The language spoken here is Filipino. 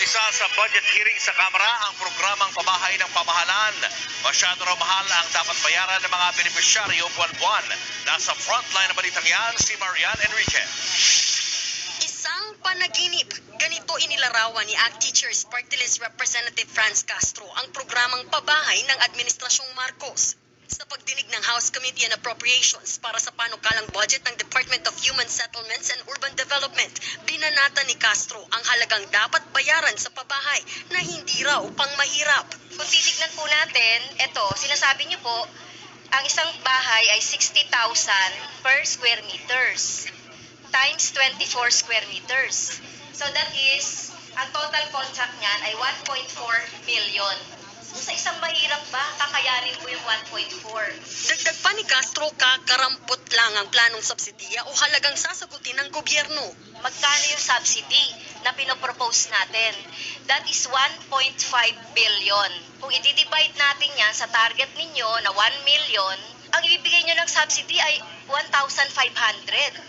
Umpisa sa budget hearing sa Kamara ang programang Pabahay ng Pamahalaan. Masyado raw mahal ang dapat bayaran ng mga benepisyaryo buwan-buwan. Nasa frontline ng balitang yan si Marian Enriquez. Isang panaginip. Ganito inilarawan ni ACT Teachers Party List Representative Franz Castro ang programang Pabahay ng Administrasyong Marcos. Sa pagdinig ng House Committee on Appropriations para sa panukalang budget ng Department of Human Settlements and Urban Development, binanata ni Castro ang halagang dapat bayaran sa pabahay na hindi raw pangmahirap. Kung titignan po natin, ito, sinasabi niyo po, ang isang bahay ay 60,000 per square meters times 24 square meters. So that is, ang total contract niyan ay 1.4 million. So sa isang mahirap ba, kakayanin po yung 1.4? Dagdag pa ni Castro, kakarampot lang ang planong subsidiya o halagang sasagutin ng gobyerno. Magkano yung subsidy na pinopropose natin? That is 1.5 billion. Kung i-divide natin yan sa target ninyo na 1 million, ang ibibigay nyo ng subsidy ay 1,500.